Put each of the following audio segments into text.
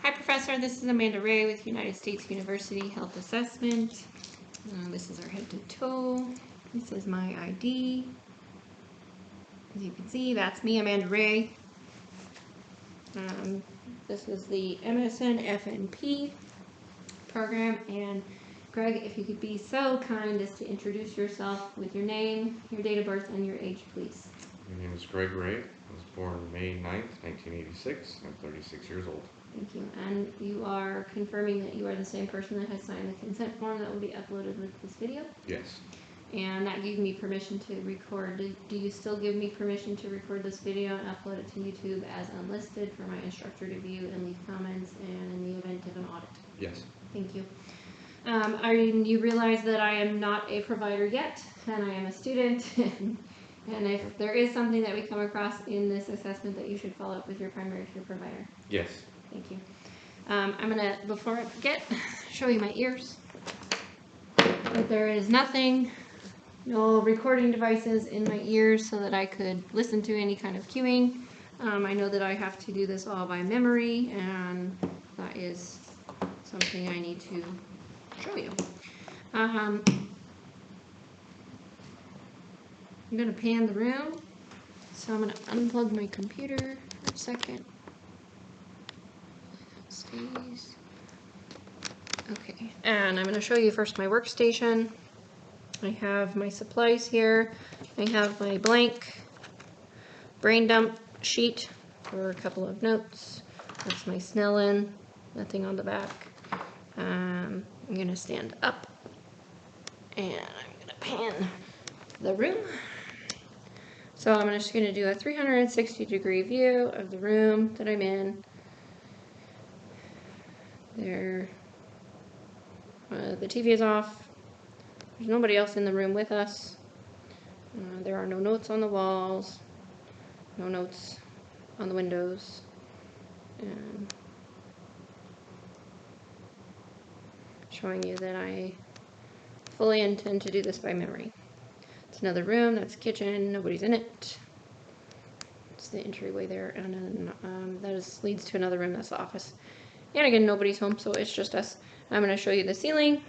Hi, Professor. This is Amanda Ray with United States University Health Assessment. This is our head to toe. This is my ID. As you can see, that's me, Amanda Ray. This is the MSN FNP program. And Greg, if you could be so kind as to introduce yourself with your name, your date of birth, and your age, please. My name is Greg Ray. I was born May 9th, 1986. I'm 36 years old. Thank you. And you are confirming that you are the same person that has signed the consent form that will be uploaded with this video? Yes. And that gave me permission to record. Do you still give me permission to record this video and upload it to YouTube as unlisted for my instructor to view and leave comments and in the event of an audit? Yes. Thank you. You realize that I am not a provider yet, and I am a student. And if there is something that we come across in this assessment that you should follow up with your primary care provider. Yes. Thank you. I'm going to, before I forget, show you my ears. But there is nothing, no recording devices in my ears so that I could listen to any kind of cueing. I know that I have to do this all by memory, and that is something I need to show you. I'm going to pan the room, so I'm going to unplug my computer for a second. Stays. Okay, and I'm going to show you first my workstation. I have my supplies here. I have my blank brain dump sheet for a couple of notes. That's my Snellen, nothing on the back. I'm going to stand up and I'm going to pan the room. So I'm just going to do a 360-degree view of the room that I'm in. There, the TV is off. There's nobody else in the room with us. There are no notes on the walls, no notes on the windows. And showing you that I fully intend to do this by memory. It's another room, that's the kitchen, nobody's in it. It's the entryway there, and then that leads to another room, that's the office. And again, nobody's home, so it's just us. I'm going to show you the ceiling.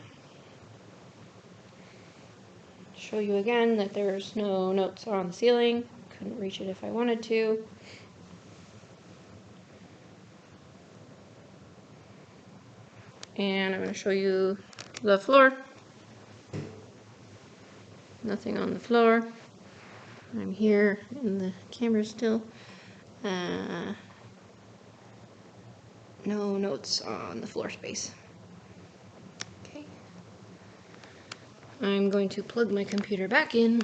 Show you again that there's no notes on the ceiling. Couldn't reach it if I wanted to. And I'm going to show you the floor. Nothing on the floor. I'm here in the camera still. No notes on the floor space. Okay. I'm going to plug my computer back in.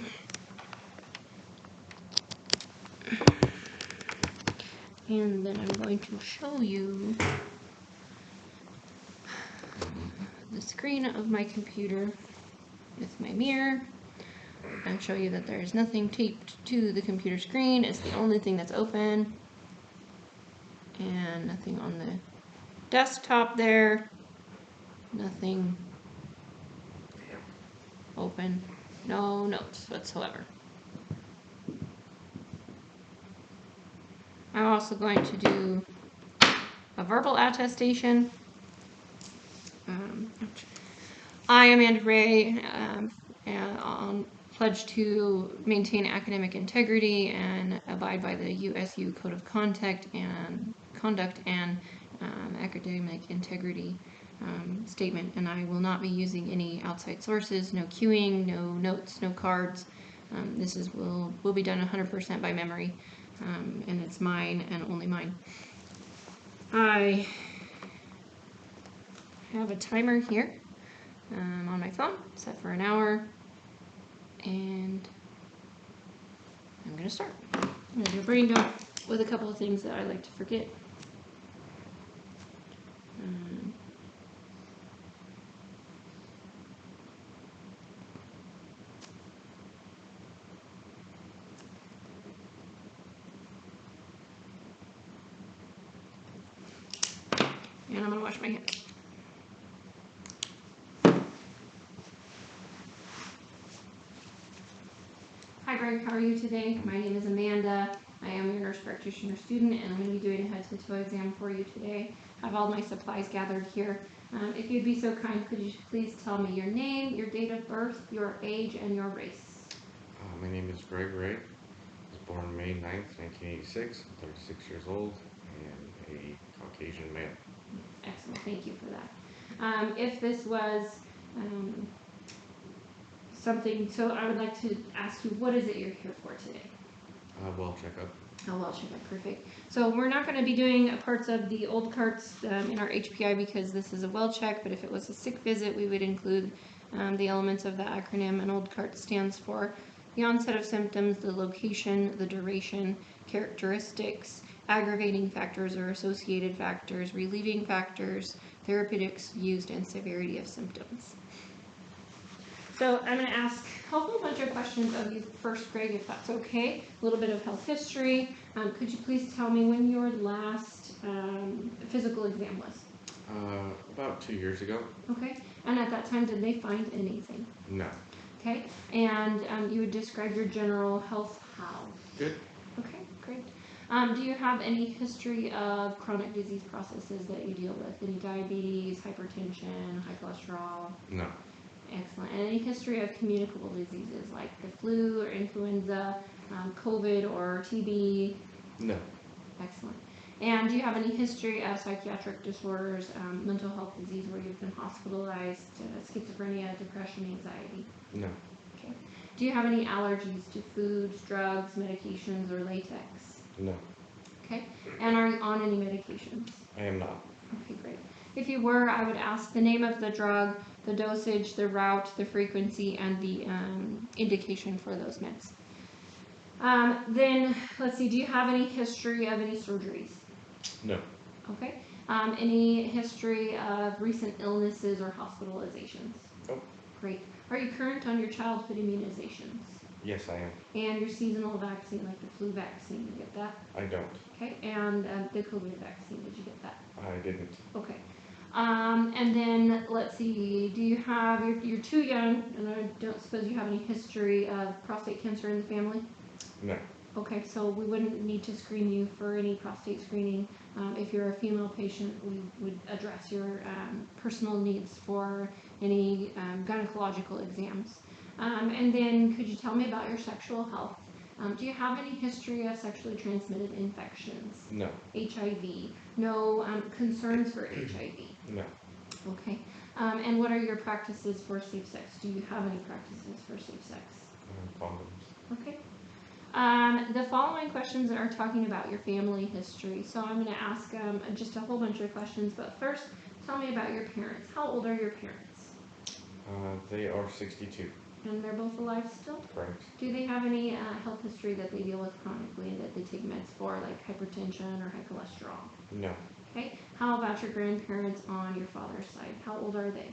And then I'm going to show you the screen of my computer with my mirror. And show you that there's nothing taped to the computer screen. It's the only thing that's open. And nothing on the desktop there. Nothing open. No notes whatsoever. I'm also going to do a verbal attestation. I, Amanda Ray, pledge to maintain academic integrity and abide by the USU Code of Conduct and academic integrity statement, and I will not be using any outside sources, no cueing, no notes, no cards. This will be done 100% by memory, and it's mine and only mine. I have a timer here on my phone, set for an hour. And I'm going to start. I'm going to do a brain dump with a couple of things that I like to forget. And I'm going to wash my hands. Hi Greg, how are you today? My name is Amanda. I am your nurse practitioner student, and I'm going to be doing a head-to-toe exam for you today. I have all my supplies gathered here. If you'd be so kind, could you please tell me your name, your date of birth, your age, and your race? My name is Greg Ray. I was born May 9th, 1986. I'm 36 years old and a Caucasian male. Excellent, thank you for that. If this was something, so I would like to ask you, what is it you're here for today? Well checkup. Oh, well checkup, perfect. So we're not going to be doing parts of the old carts in our HPI because this is a well check, but if it was a sick visit, we would include the elements of the acronym. An old cart stands for the onset of symptoms, the location, the duration, characteristics, aggravating factors or associated factors, relieving factors, therapeutics used, and severity of symptoms. So I'm going to ask a whole bunch of questions of you first, Greg, if that's okay. A little bit of health history. Could you please tell me when your last physical exam was? About 2 years ago. Okay. And at that time, did they find anything? No. Okay. And you would describe your general health how? Good. Okay, great. Do you have any history of chronic disease processes that you deal with? Any diabetes, hypertension, high cholesterol? No. Excellent. And any history of communicable diseases like the flu or influenza, COVID or TB? No. Excellent. And do you have any history of psychiatric disorders, mental health disease where you've been hospitalized, schizophrenia, depression, anxiety? No. Okay. Do you have any allergies to foods, drugs, medications, or latex? No. Okay. And are you on any medications? I am not. Okay, great. If you were, I would ask the name of the drug, the dosage, the route, the frequency, and the indication for those meds. Then, let's see, do you have any history of any surgeries? No. Okay. Any history of recent illnesses or hospitalizations? Nope. Great. Are you current on your childhood immunizations? Yes, I am. And your seasonal vaccine, like the flu vaccine, did you get that? I don't. Okay. And the COVID vaccine, did you get that? I didn't. Okay. And then let's see, do you have, you're too young, and I don't suppose you have any history of prostate cancer in the family? No. Okay, so we wouldn't need to screen you for any prostate screening. If you're a female patient, we would address your personal needs for any gynecological exams. And then could you tell me about your sexual health? Do you have any history of sexually transmitted infections? No. HIV? No concerns for HIV? No. Okay. And what are your practices for safe sex? Do you have any practices for safe sex? Condoms. Okay. The following questions are talking about your family history. So I'm going to ask just a whole bunch of questions, but first, tell me about your parents. How old are your parents? They are 62. And they're both alive still? Correct. Do they have any health history that they deal with chronically and that they take meds for, like hypertension or high cholesterol? No. Okay. How about your grandparents on your father's side? How old are they?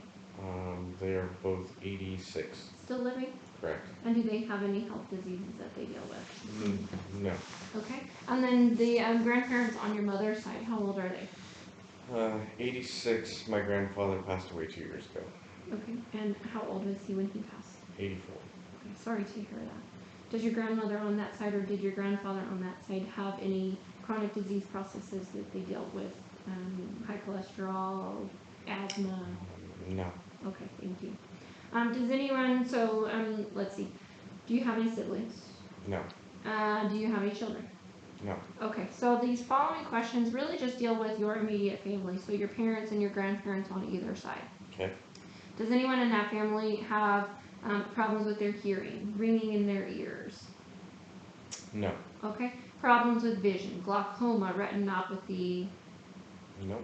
They are both 86. Still living? Correct. And do they have any health diseases that they deal with? No. Okay. And then the grandparents on your mother's side, how old are they? 86. My grandfather passed away 2 years ago. Okay. And how old was he when he passed? 84. Okay. Sorry to hear that. Does your grandmother on that side or did your grandfather on that side have any chronic disease processes that they dealt with? High cholesterol, asthma? No. Okay, thank you. Does anyone, so let's see, do you have any siblings? No. Do you have any children? No. Okay, so these following questions really just deal with your immediate family, so your parents and your grandparents on either side. Okay. Does anyone in that family have problems with their hearing, ringing in their ears? No. Okay, problems with vision, glaucoma, retinopathy? No.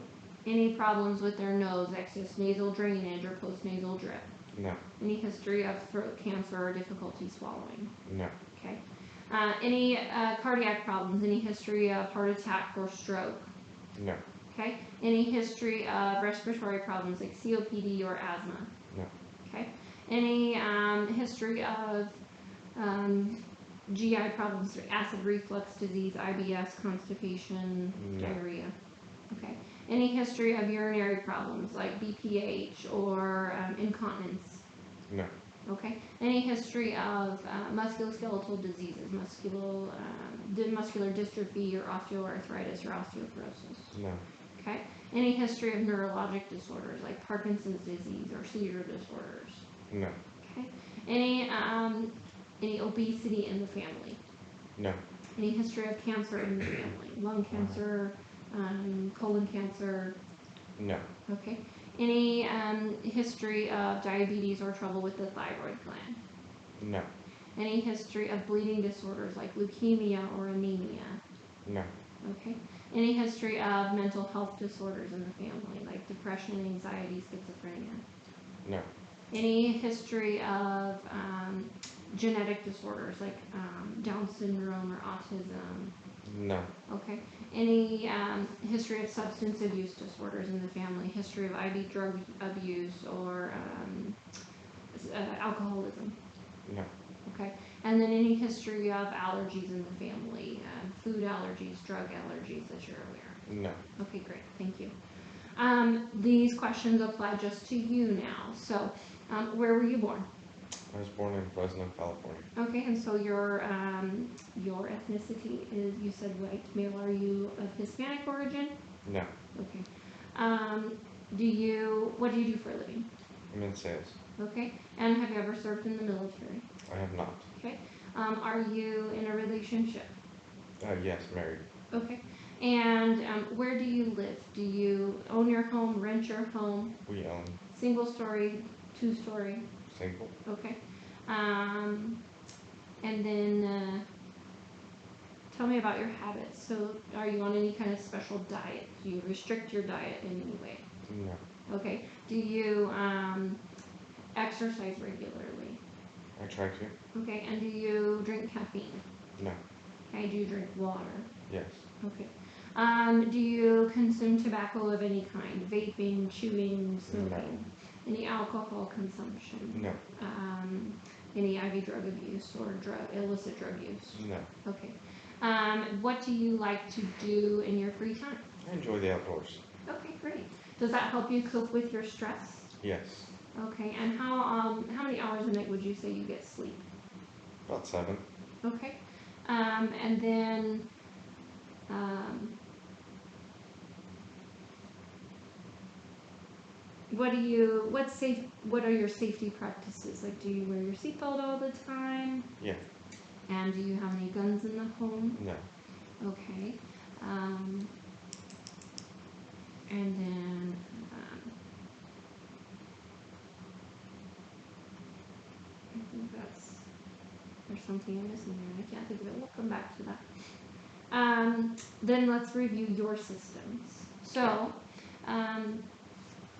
Any problems with their nose, excess nasal drainage or postnasal drip? No. Any history of throat cancer or difficulty swallowing? No. Okay. Any cardiac problems? Any history of heart attack or stroke? No. Okay. Any history of respiratory problems like COPD or asthma? No. Okay. Any history of GI problems, acid reflux disease, IBS, constipation, No. diarrhea? Okay. Any history of urinary problems like BPH or incontinence? No. Okay. Any history of musculoskeletal diseases, muscular dystrophy or osteoarthritis or osteoporosis? No. Okay. Any history of neurologic disorders like Parkinson's disease or seizure disorders? No. Okay. Any obesity in the family? No. Any history of cancer in the family? Lung cancer, colon cancer? No. Okay. Any history of diabetes or trouble with the thyroid gland? No. Any history of bleeding disorders like leukemia or anemia? No. Okay. Any history of mental health disorders in the family like depression, anxiety, schizophrenia? No. Any history of genetic disorders like Down syndrome or autism? No. Okay. Any history of substance abuse disorders in the family? History of IV drug abuse or alcoholism? No. Okay. And then any history of allergies in the family? Food allergies, drug allergies that you're aware of? No. Okay, great. Thank you. These questions apply just to you now. So, where were you born? I was born in Fresno, California. Okay, and so your ethnicity is, you said white male. Are you of Hispanic origin? No. Okay. What do you do for a living? I'm in sales. Okay. And have you ever served in the military? I have not. Okay. Are you in a relationship? Yes, married. Okay. And where do you live? Do you own your home, rent your home? We own. Single story, two story? Single. Okay. And then tell me about your habits. So are you on any kind of special diet? Do you restrict your diet in any way? No. Okay. Do you exercise regularly? I try to. Okay. And do you drink caffeine? No. Okay. Do you drink water? Yes. Okay. Do you consume tobacco of any kind? Vaping, chewing, smoking? No. Any alcohol consumption? No. Any IV drug abuse or illicit drug use? No. Okay. What do you like to do in your free time? I enjoy the outdoors. Okay, great. Does that help you cope with your stress? Yes. Okay, and how many hours a night would you say you get sleep? About 7. Okay. And then what are your safety practices? Like, do you wear your seatbelt all the time? Yeah. And do you have any guns in the home? No. Okay. And then I think there's something I'm missing here. I can't think of it. We'll come back to that. Then let's review your systems. So,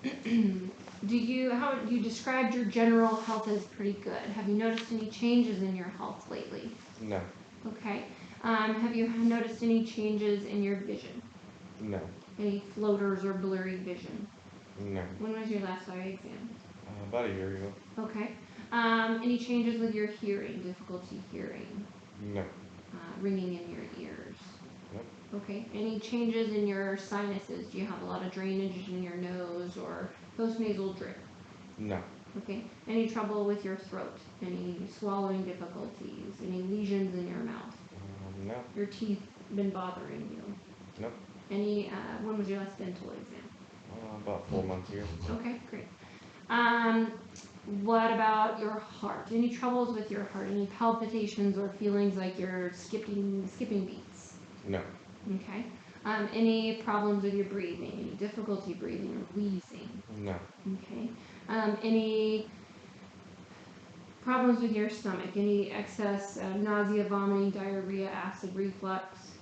you described your general health as pretty good. Have you noticed any changes in your health lately? No. Okay. Have you noticed any changes in your vision? No. Any floaters or blurry vision? No. When was your last eye exam? About a year ago. Okay. Any changes with your hearing, difficulty hearing? No. Ringing in your ears? Nope. Okay. Any changes in your sinuses? Do you have a lot of drainage in your nose or postnasal drip? No. Okay. Any trouble with your throat? Any swallowing difficulties? Any lesions in your mouth? No. Your teeth been bothering you? Nope. When was your last dental exam? About 4 months ago. Okay, great. What about your heart? Any troubles with your heart? Any palpitations or feelings like you're skipping beats? No. Okay. Any problems with your breathing? Any difficulty breathing or wheezing? No. Okay. Any problems with your stomach? Any excess nausea, vomiting, diarrhea, acid reflux?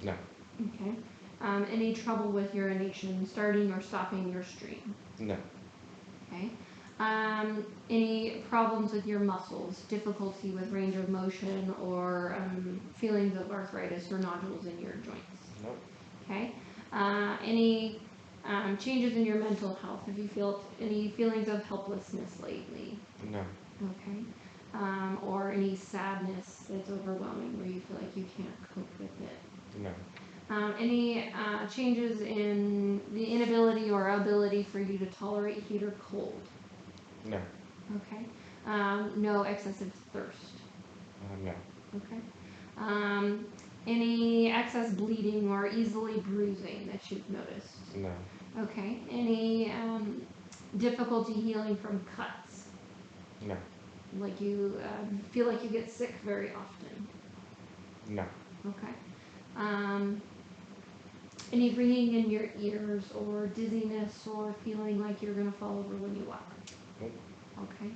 No. Okay. Any trouble with urination, starting or stopping your stream? No. Okay. Any problems with your muscles, difficulty with range of motion, or feelings of arthritis or nodules in your joints? Nope. Okay. Any changes in your mental health? Have you felt any feelings of helplessness lately? No. Okay. Or any sadness that's overwhelming where you feel like you can't cope with it? No. Any changes in the inability or ability for you to tolerate heat or cold? No. Okay. No excessive thirst. No. Okay. Any excess bleeding or easily bruising that you've noticed? No. Okay. Any difficulty healing from cuts? No. Like you feel like you get sick very often? No. Okay. Any ringing in your ears or dizziness or feeling like you're going to fall over when you walk? Nope. Okay.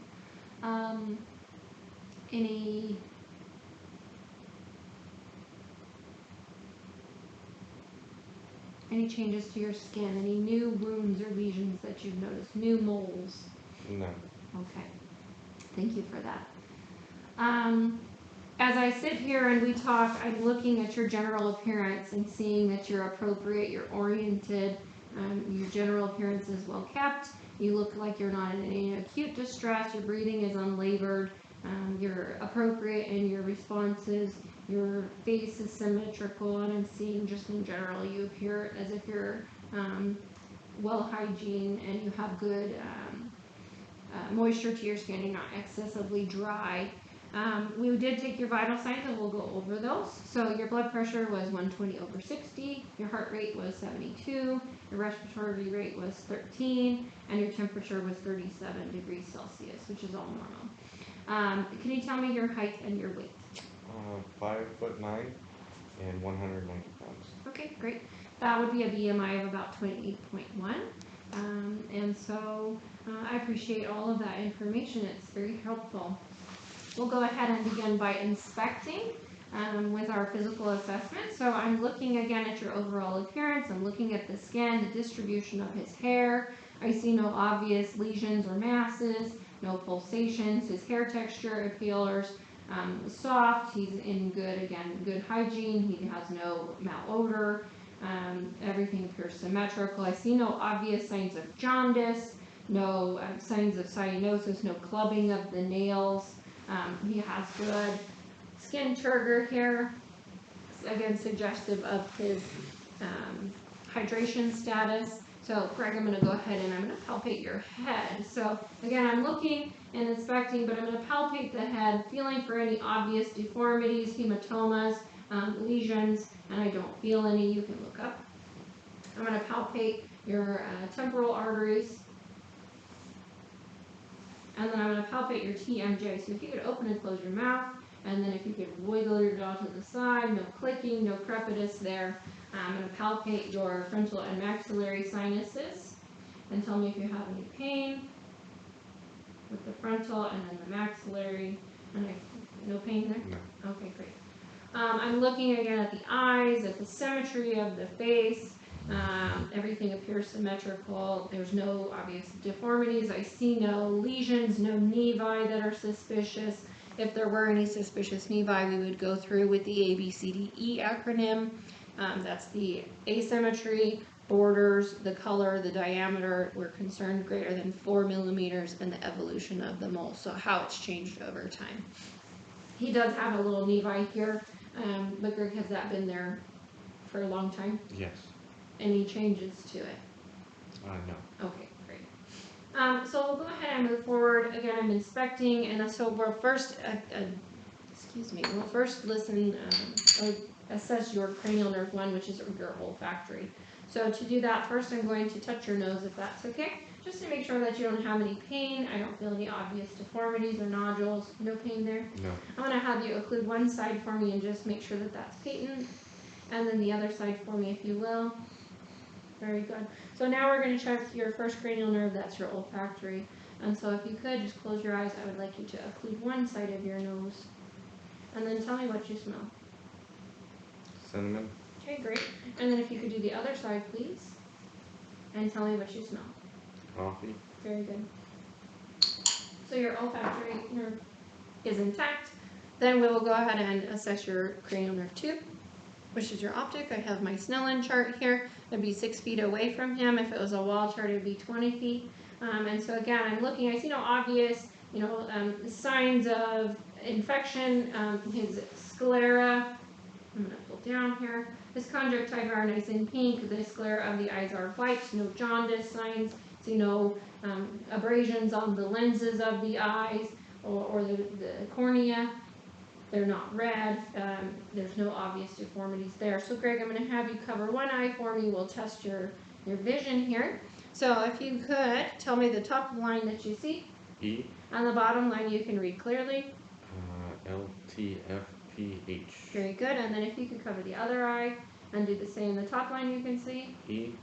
Any changes to your skin? Any new wounds or lesions that you've noticed? New moles? No. Okay. Thank you for that. As I sit here and we talk, I'm looking at your general appearance and seeing that you're appropriate, you're oriented, your general appearance is well kept, you look like you're not in any acute distress, your breathing is unlabored, you're appropriate in your responses, your face is symmetrical, and I'm seeing just in general you appear as if you're well hygiene and you have good moisture to your skin, you're not excessively dry. We did take your vital signs and we'll go over those. So your blood pressure was 120/60, your heart rate was 72, your respiratory rate was 13, and your temperature was 37 degrees Celsius, which is all normal. Can you tell me your height and your weight? 5'9" and 190 pounds. Okay, great. That would be a BMI of about 28.1. And so I appreciate all of that information. It's very helpful. We'll go ahead and begin by inspecting with our physical assessment. So I'm looking again at your overall appearance. I'm looking at the skin, the distribution of his hair. I see no obvious lesions or masses, no pulsations. His hair texture appears soft. He's in good hygiene. He has no malodor. Everything appears symmetrical. I see no obvious signs of jaundice, no signs of cyanosis, no clubbing of the nails. He has good skin turgor here, again suggestive of his hydration status. So Greg, I'm going to go ahead and I'm going to palpate your head. So again, I'm looking and inspecting, but I'm going to palpate the head, feeling for any obvious deformities, hematomas, lesions, and I don't feel any. You can look up. I'm going to palpate your temporal arteries. And then I'm going to palpate your TMJ. So if you could open and close your mouth, and then if you could wiggle your jaw to the side, no clicking, no crepitus there. I'm going to palpate your frontal and maxillary sinuses, and tell me if you have any pain with the frontal and then the maxillary. And no pain there? No. Okay, great. I'm looking again at the eyes, at the symmetry of the face. Everything appears symmetrical. There's no obvious deformities. I see no lesions, no nevi that are suspicious. If there were any suspicious nevi, we would go through with the ABCDE acronym. That's the asymmetry, borders, the color, the diameter. We're concerned greater than 4 millimeters, and the evolution of the mole, so how it's changed over time. He does have a little nevi here, but Greg, has that been there for a long time? Yes. Any changes to it? No. Okay, great. So we'll go ahead and move forward. Again, I'm inspecting, and so we'll first, we'll first listen or assess your cranial nerve 1, which is your olfactory. So to do that, first I'm going to touch your nose, if that's okay, just to make sure that you don't have any pain. I don't feel any obvious deformities or nodules. No pain there? No. I'm going to have you occlude one side for me and just make sure that that's patent, and then the other side for me, if you will. Very good. So now we're going to check your first cranial nerve, that's your olfactory. And so if you could, just close your eyes. I would like you to occlude one side of your nose. And then tell me what you smell. Cinnamon. Okay, great. And then if you could do the other side, please. And tell me what you smell. Coffee. Very good. So your olfactory nerve is intact. Then we will go ahead and assess your cranial nerve 2, which is your optic. I have my Snellen chart here. It'd be 6 feet away from him. If it was a wall chart, it'd be 20 feet. And so again, I'm looking, I see no obvious, signs of infection. His sclera, I'm gonna pull down here. His conjunctiva are nice and pink. The sclera of the eyes are white. No jaundice signs. See no abrasions on the lenses of the eyes. or the cornea. They're not red. There's no obvious deformities there. So Greg, I'm going to have you cover one eye for me. We'll test your vision here. So if you could tell me the top line that you see. E. On the bottom line you can read clearly. LTFPH. Very good. And then if you could cover the other eye and do the same. The top line you can see. E.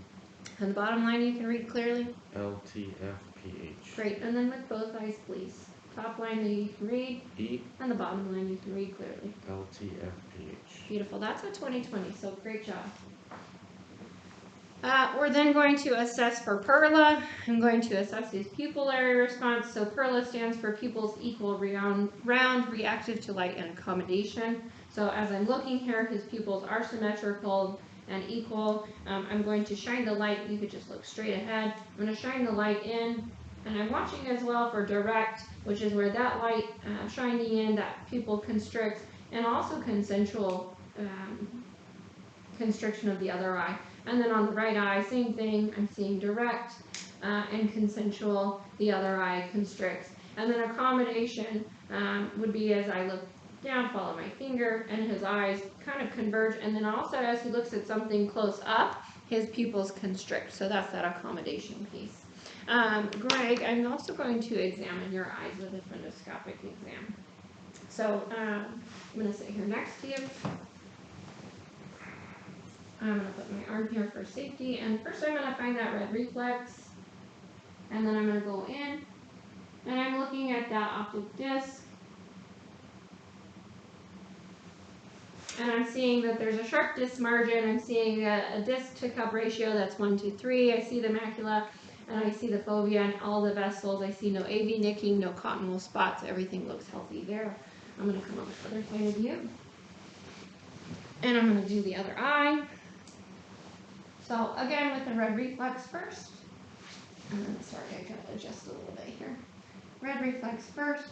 And the bottom line you can read clearly. LTFPH. Great. And then with both eyes, please. Top line that you can read. E. And the bottom line you can read clearly. LTFPH. Beautiful. That's a 20/20, so great job. We're then going to assess for PERLA. I'm going to assess his pupillary response. So PERLA stands for pupils equal round, reactive to light and accommodation. So as I'm looking here, his pupils are symmetrical and equal. I'm going to shine the light. You could just look straight ahead. I'm going to shine the light in. And I'm watching as well for direct, which is where that light shining in, that pupil constricts, and also consensual constriction of the other eye. And then on the right eye, same thing, I'm seeing direct and consensual, the other eye constricts. And then accommodation would be as I look down, follow my finger, and his eyes kind of converge. And then also as he looks at something close up, his pupils constrict. So that's that accommodation piece. Greg, I'm also going to examine your eyes with a fundoscopic exam. So I'm going to sit here next to you. I'm going to put my arm here for safety, and first I'm going to find that red reflex, and then I'm going to go in, and I'm looking at that optic disc, and I'm seeing that there's a sharp disc margin. I'm seeing a disc to cup ratio that's 1:3. I see the macula, and I see the fovea and all the vessels. I see no AV nicking, no cottonwool spots. Everything looks healthy there. I'm going to come on the other side of you, and I'm going to do the other eye. So again, with the red reflex first, and then sorry, I gotta adjust a little bit here. Red reflex first,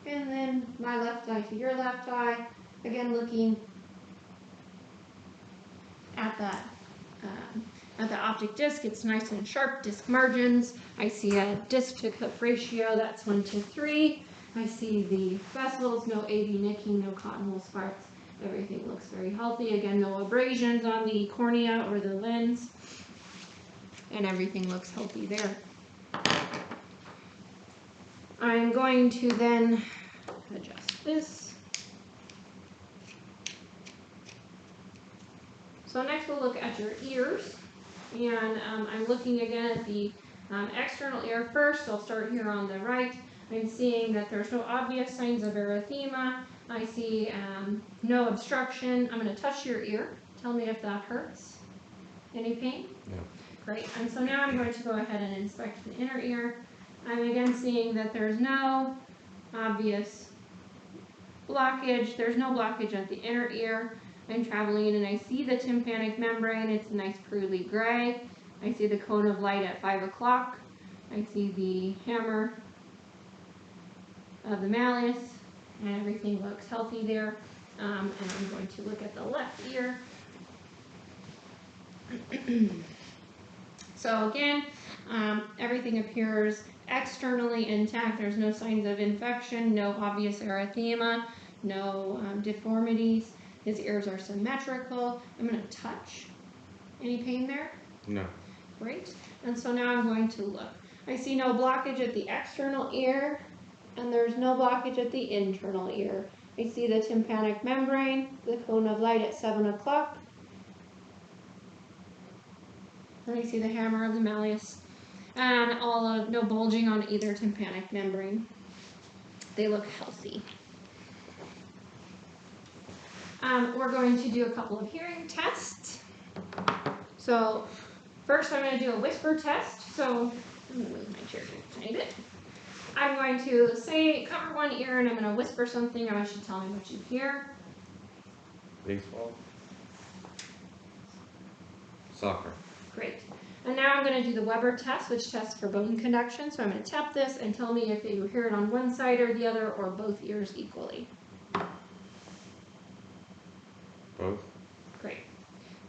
and then my left eye to your left eye. Again, looking at the optic disc. It's nice and sharp disc margins. I see a disc to cup ratio that's 1:3. I see the vessels, no AV nicking, no cottonwool spots. Everything looks very healthy. Again, no abrasions on the cornea or the lens. And everything looks healthy there. I'm going to then adjust this. So next we'll look at your ears. And I'm looking again at the external ear first. I'll start here on the right. I'm seeing that there's no obvious signs of erythema. I see no obstruction. I'm going to touch your ear. Tell me if that hurts. Any pain? No. Great. And so now I'm going to go ahead and inspect the inner ear. I'm again seeing that there's no obvious blockage. There's no blockage at the inner ear. I'm traveling in and I see the tympanic membrane. It's a nice pearly gray. I see the cone of light at 5 o'clock. I see the hammer of the malleus, and everything looks healthy there. And I'm going to look at the left ear. So again, everything appears externally intact. There's no signs of infection, no obvious erythema, no deformities. His ears are symmetrical. I'm going to touch. Any pain there? No. Great. And so now I'm going to look. I see no blockage at the external ear, and there's no blockage at the internal ear. I see the tympanic membrane, the cone of light at 7 o'clock. And I see the hammer of the malleus, and no bulging on either tympanic membrane. They look healthy. We're going to do a couple of hearing tests. So first I'm going to do a whisper test. So I'm going to move my chair just a tiny bit. I'm going to say, cover one ear, and I'm going to whisper something, and I should tell me what you hear. Baseball. Soccer. Great. And now I'm going to do the Weber test, which tests for bone conduction. So I'm going to tap this and tell me if you hear it on one side or the other, or both ears equally. Both. Great.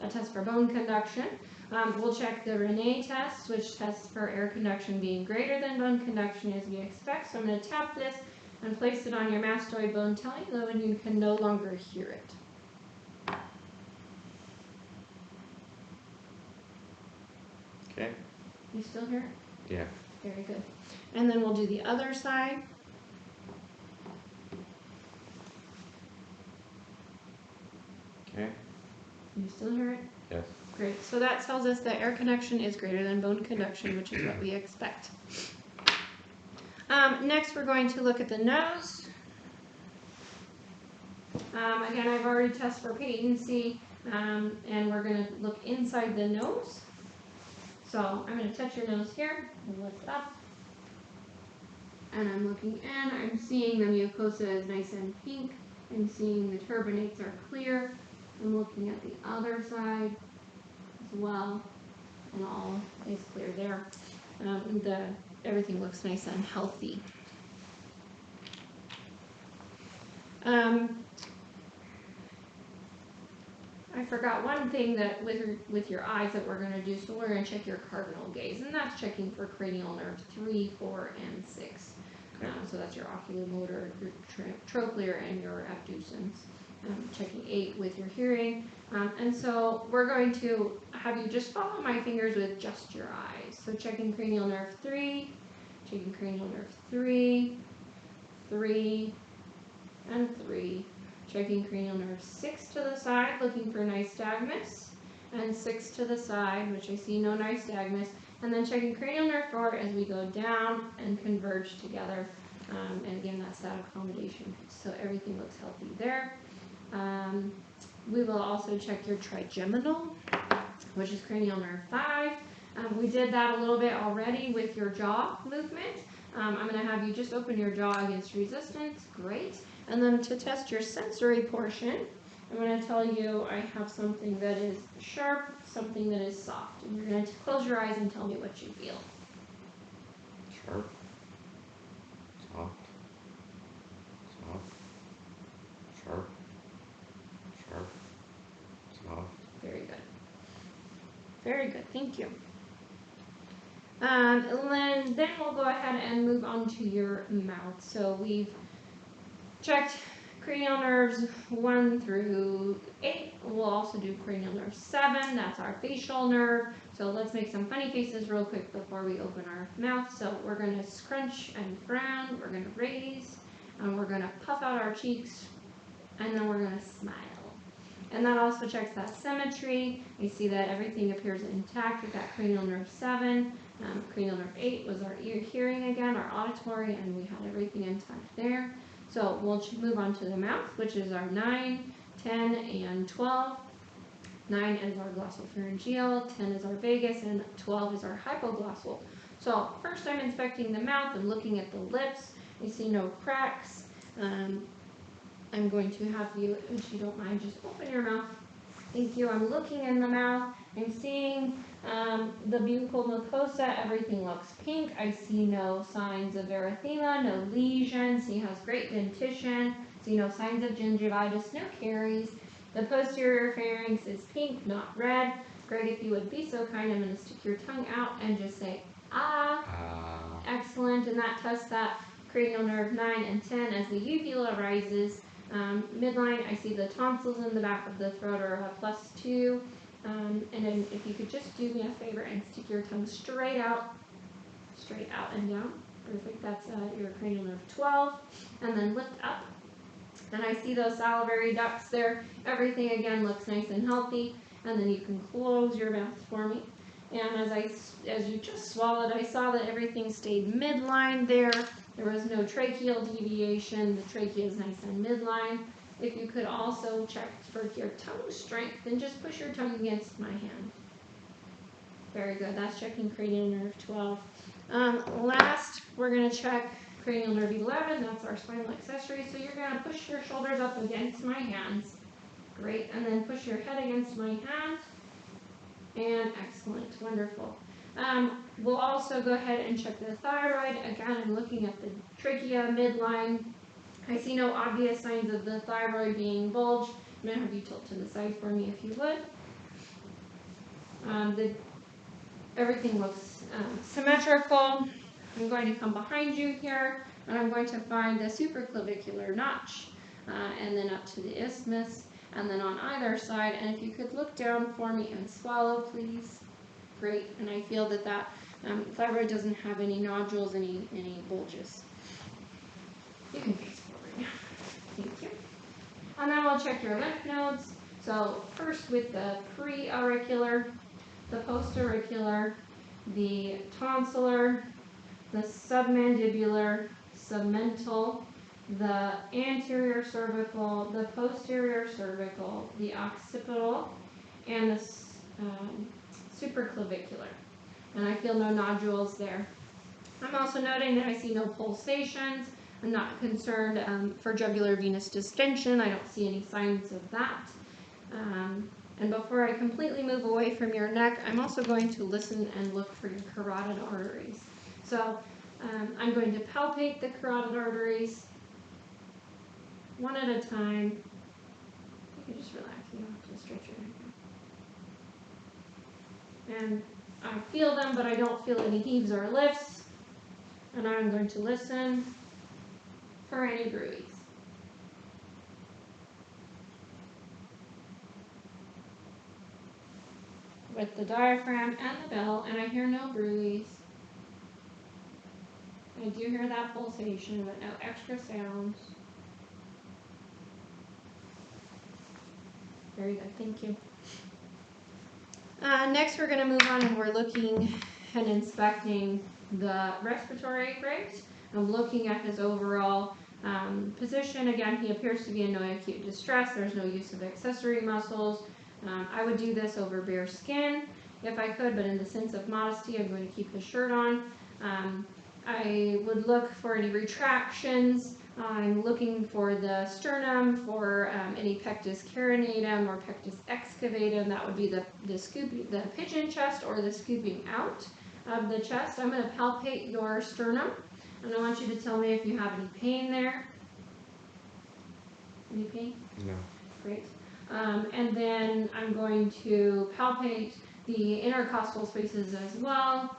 That tests for bone conduction. We'll check the Rene test, which tests for air conduction being greater than bone conduction as we expect. So I'm going to tap this and place it on your mastoid bone, telling you when you can no longer hear it. Okay. You still hear it? Yeah. Very good. And then we'll do the other side. Okay. You still hear it? Yes. Great. So that tells us that air conduction is greater than bone conduction, which is what we expect. Next, we're going to look at the nose. Again, I've already tested for patency, and we're going to look inside the nose. So I'm going to touch your nose here and lift it up. And I'm looking in. I'm seeing the mucosa is nice and pink. I'm seeing the turbinates are clear. I'm looking at the other side as well, and all is clear there. Everything looks nice and healthy. I forgot one thing that with your eyes that we're going to do, so we're going to check your cardinal gaze, and that's checking for cranial nerves 3, 4, and 6. Okay. So that's your oculomotor, your trochlear, and your abducens. Checking 8 with your hearing. And so we're going to have you just follow my fingers with just your eyes. So checking cranial nerve 3, checking cranial nerve 3, 3, and 3. Checking cranial nerve 6 to the side, looking for nystagmus, and 6 to the side, which I see no nystagmus, and then checking cranial nerve 4 as we go down and converge together. And again, that's that accommodation. So everything looks healthy there. We will also check your trigeminal, which is cranial nerve 5. We did that a little bit already with your jaw movement. I'm going to have you just open your jaw against resistance. Great. And then to test your sensory portion, I'm going to tell you I have something that is sharp, something that is soft. And you're going to close your eyes and tell me what you feel. Sharp. Soft. Soft. Sharp. Sharp. Soft. Very good. Very good. Thank you. And then we'll go ahead and move on to your mouth. So we've checked cranial nerves 1 through 8. We'll also do cranial nerve 7. That's our facial nerve. So let's make some funny faces real quick before we open our mouth. So we're going to scrunch and frown. We're going to raise. And we're going to puff out our cheeks. And then we're going to smile. And that also checks that symmetry. You see that everything appears intact with that cranial nerve 7. Cranial nerve 8 was our ear hearing again, our auditory, and we had everything intact there. So we'll move on to the mouth, which is our 9, 10, and 12. 9 is our glossopharyngeal, 10 is our vagus, and 12 is our hypoglossal. So first I'm inspecting the mouth. I'm looking at the lips. I see no cracks. I'm going to have you, if you don't mind, just open your mouth. Thank you. I'm looking in the mouth. I'm seeing the buccal mucosa. Everything looks pink. I see no signs of erythema, no lesions. He has great dentition. See no signs of gingivitis, no caries. The posterior pharynx is pink, not red. Greg, if you would be so kind, I'm going to stick your tongue out and just say, ah. Excellent. And that tests that cranial nerve 9 and 10 as the uvula rises. Midline, I see the tonsils in the back of the throat are a +2. And then if you could just do me a favor and stick your tongue straight out and down. Perfect. That's your cranial nerve 12. And then lift up. And I see those salivary ducts there. Everything again looks nice and healthy. And then you can close your mouth for me. And as you just swallowed, I saw that everything stayed midline there. There was no tracheal deviation. The trachea is nice and midline. If you could also check for your tongue strength, then just push your tongue against my hand. Very good. That's checking cranial nerve 12. Last, we're going to check cranial nerve 11. That's our spinal accessory. So you're going to push your shoulders up against my hands. Great. And then push your head against my hand. And excellent. Wonderful. We'll also go ahead and check the thyroid. Again, I'm looking at the trachea midline. I see no obvious signs of the thyroid being bulged. I'm going to have you tilt to the side for me if you would. Everything looks symmetrical. I'm going to come behind you here. and I'm going to find the supraclavicular notch, and then up to the isthmus, and then on either side. And if you could look down for me and swallow, please. Great. And I feel that that thyroid doesn't have any nodules, any bulges. You can face forward now. Thank you. And then we'll check your lymph nodes. So first with the pre-auricular, the post-auricular, the tonsillar, the submandibular, submental, the anterior cervical, the posterior cervical, the occipital, and the supraclavicular. And I feel no nodules there. I'm also noting that I see no pulsations. I'm not concerned for jugular venous distension. I don't see any signs of that. And before I completely move away from your neck, I'm also going to listen and look for your carotid arteries. So I'm going to palpate the carotid arteries one at a time. You can just relax, you don't have to stretch your neck out. And I feel them, but I don't feel any heaves or lifts. And I'm going to listen for any bruits. With the diaphragm and the bell, and I hear no bruise. I do hear that pulsation, but no extra sounds. Very good, thank you. Next we're going to move on, and we're looking and inspecting the respiratory rate. I'm looking at his overall position. Again, he appears to be in no acute distress. There's no use of accessory muscles. I would do this over bare skin if I could, but in the sense of modesty, I'm going to keep his shirt on. I would look for any retractions. I'm looking for the sternum, for any pectus carinatum or pectus excavatum. That would be the pigeon chest or the scooping out of the chest. I'm going to palpate your sternum, and I want you to tell me if you have any pain there. Any pain? No. Great. And then I'm going to palpate the intercostal spaces as well.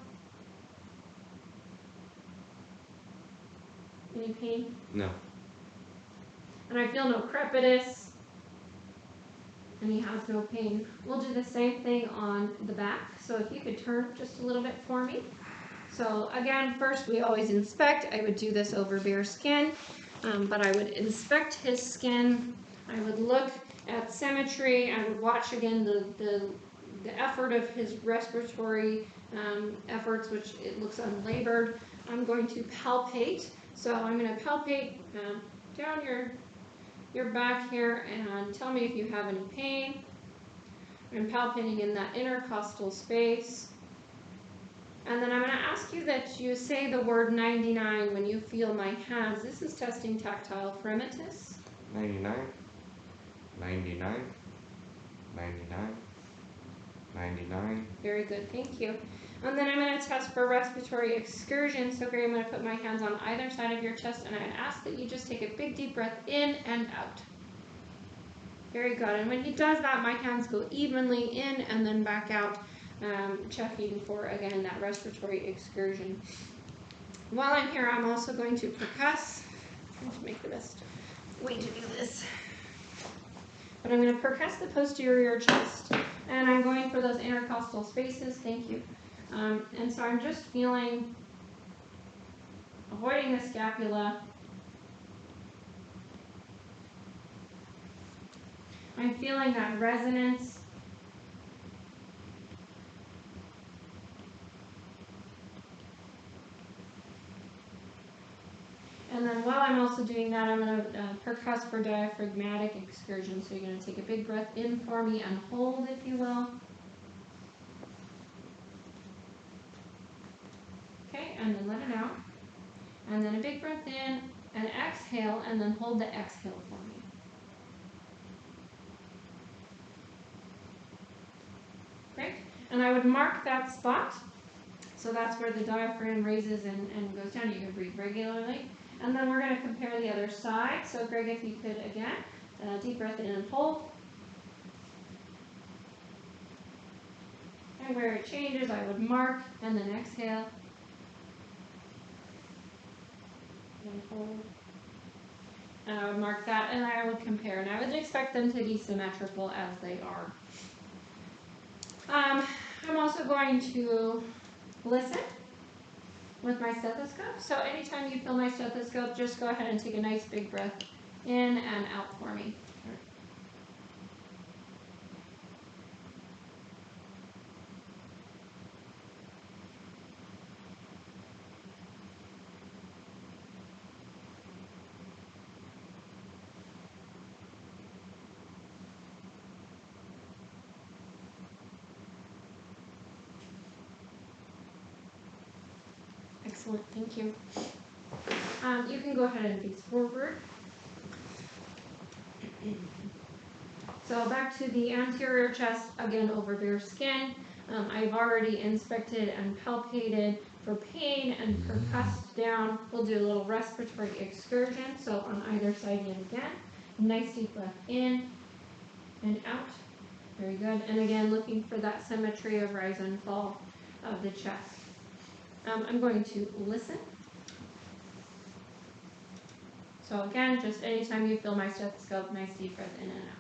Any pain? No. And I feel no crepitus. And he has no pain. We'll do the same thing on the back. So if you could turn just a little bit for me. So again, first we always inspect. I would do this over bare skin, but I would inspect his skin. I would look at symmetry. I would watch again the effort of his respiratory efforts, which it looks unlabored. I'm going to palpate. So I'm going to palpate down your back here and tell me if you have any pain. I'm palpating in that intercostal space. And then I'm going to ask you that you say the word 99 when you feel my hands. This is testing tactile fremitus. 99, 99, 99, 99. Very good, thank you. And then I'm going to test for respiratory excursion. So Gary, I'm going to put my hands on either side of your chest, and I ask that you just take a big deep breath in and out. Very good. And when he does that, my hands go evenly in and then back out, checking for, again, that respiratory excursion. While I'm here, I'm also going to percuss. I'm trying to make the best way to do this. But I'm going to percuss the posterior chest, and I'm going for those intercostal spaces. Thank you. And so I'm just feeling, avoiding the scapula. I'm feeling that resonance. And then while I'm also doing that, I'm going to percuss for diaphragmatic excursion. So you're going to take a big breath in for me and hold, if you will. Okay, and then let it out. And then a big breath in, and exhale, and then hold the exhale for me. Great. And I would mark that spot. So that's where the diaphragm raises and goes down. You can breathe regularly. And then we're going to compare the other side. So Greg, if you could, again, deep breath in and hold. And where it changes, I would mark, and then exhale. and hold. And I would mark that and I would compare, and I would expect them to be symmetrical as they are. I'm also going to listen with my stethoscope. So anytime you feel my stethoscope, just go ahead and take a nice big breath in and out for me. Excellent, thank you. You can go ahead and face forward. So back to the anterior chest, again over bare skin. I've already inspected and palpated for pain and percussed down. We'll do a little respiratory excursion, so on either side yet again. Nice deep breath in and out. Very good. And again, looking for that symmetry of rise and fall of the chest. I'm going to listen. So again, just anytime you feel my stethoscope, nice deep breath in and out.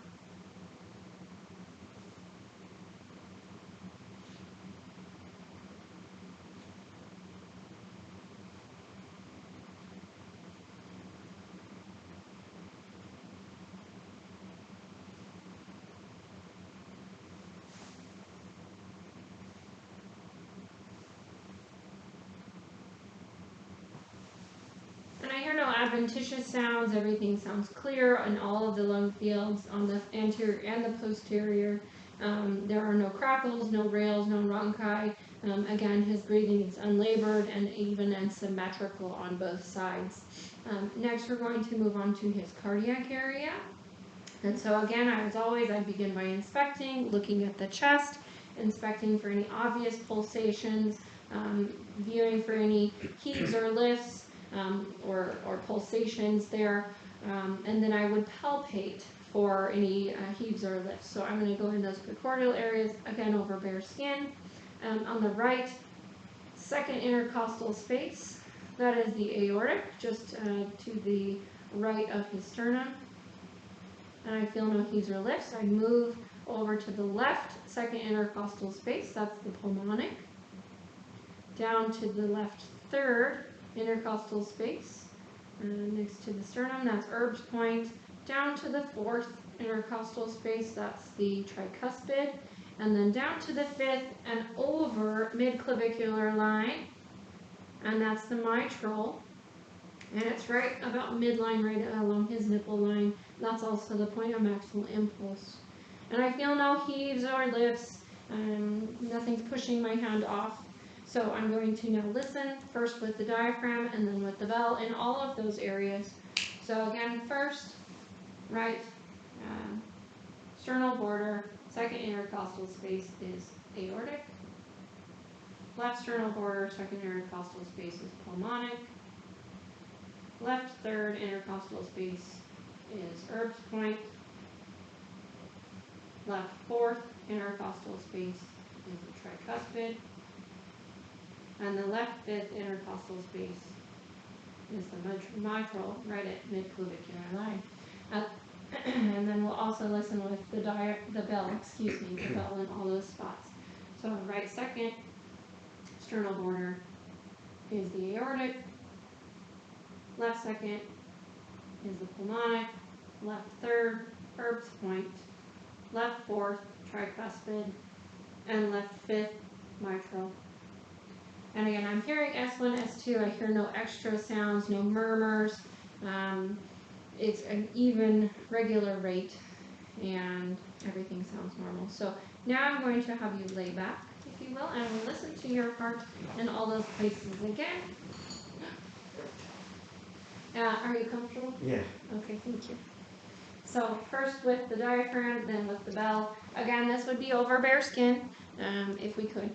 And I hear no adventitious sounds. Everything sounds clear on all of the lung fields on the anterior and the posterior. There are no crackles, no rales, no rhonchi. Again, his breathing is unlabored and even and symmetrical on both sides. Next, we're going to move on to his cardiac area. And so again, I begin by inspecting, looking at the chest, inspecting for any obvious pulsations, viewing for any heaves or lifts, or pulsations there, and then I would palpate for any heaves or lifts. So I'm going to go in those precordial areas, again over bare skin. On the right, second intercostal space, that is the aortic, just to the right of his sternum. And I feel no heaves or lifts. I move over to the left, second intercostal space, that's the pulmonic. Down to the left third intercostal space, next to the sternum, that's Erb's point. Down to the fourth intercostal space, that's the tricuspid. And then down to the fifth and over mid-clavicular line, and that's the mitral. And it's right about midline, right along his nipple line. That's also the point of maximal impulse. And I feel no heaves or lifts, nothing's pushing my hand off. So I'm going to now listen, first with the diaphragm and then with the bell in all of those areas. So again, first, right sternal border, second intercostal space is aortic. Left sternal border, second intercostal space is pulmonic. Left third intercostal space is Erb's point. Left fourth intercostal space is the tricuspid. And the left fifth intercostal space is the mitral, right at mid-clavicular line. And then we'll also listen with the bell, the bell in all those spots. So right second sternal border is the aortic. Left second is the pulmonic. Left third, Erb's point. Left fourth, tricuspid. And left fifth, mitral. And again, I'm hearing S1, S2. I hear no extra sounds, no murmurs. It's an even, regular rate, and everything sounds normal. So now I'm going to have you lay back, if you will, and we'll listen to your heart in all those places again. Are you comfortable? Yeah. Okay, thank you. So first with the diaphragm, then with the bell. Again, this would be over bare skin, if we could.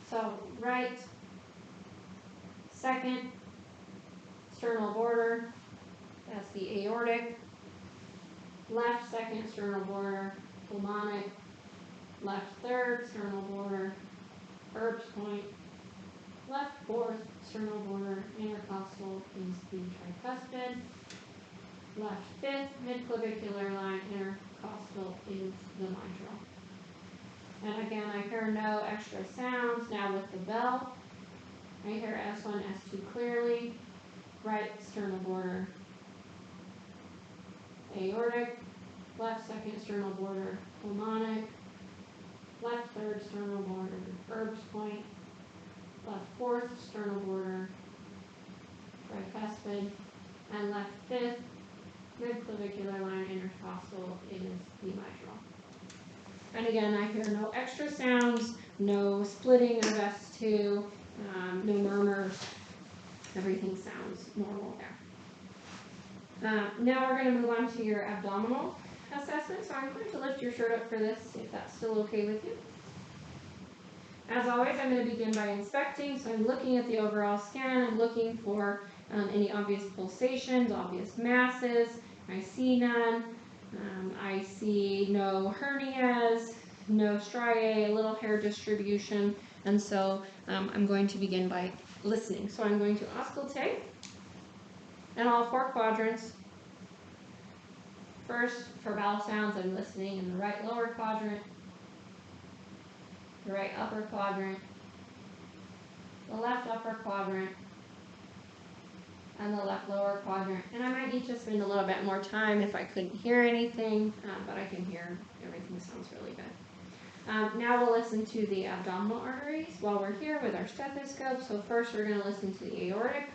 So right second sternal border, that's the aortic. Left second sternal border, pulmonic. Left third sternal border, Herb's point, left fourth sternal border, intercostal is the tricuspid, left fifth midclavicular line, intercostal is the mitral. And again, I hear no extra sounds. Now with the bell, I hear S1, S2 clearly, right sternal border, aortic, left second sternal border, pulmonic, left third sternal border, Herb's point, left fourth sternal border, tricuspid, and left fifth midclavicular line, intercostal is the mitral. And again, I hear no extra sounds, no splitting of S2, no murmurs. Everything sounds normal there. Now we're going to move on to your abdominal assessment. So I'm going to lift your shirt up for this, if that's still okay with you. As always, I'm going to begin by inspecting. So I'm looking at the overall scan. I'm looking for any obvious pulsations, obvious masses. I see none. I see no hernias, no striae, a little hair distribution. And so I'm going to begin by listening. So I'm going to auscultate in all four quadrants. First, for vowel sounds, I'm listening in the right lower quadrant, the right upper quadrant, the left upper quadrant, and the left lower quadrant. And I might need to spend a little bit more time if I couldn't hear anything, but I can hear everything sounds really good. Now we'll listen to the abdominal arteries while we're here with our stethoscope. So first we're going to listen to the aortic.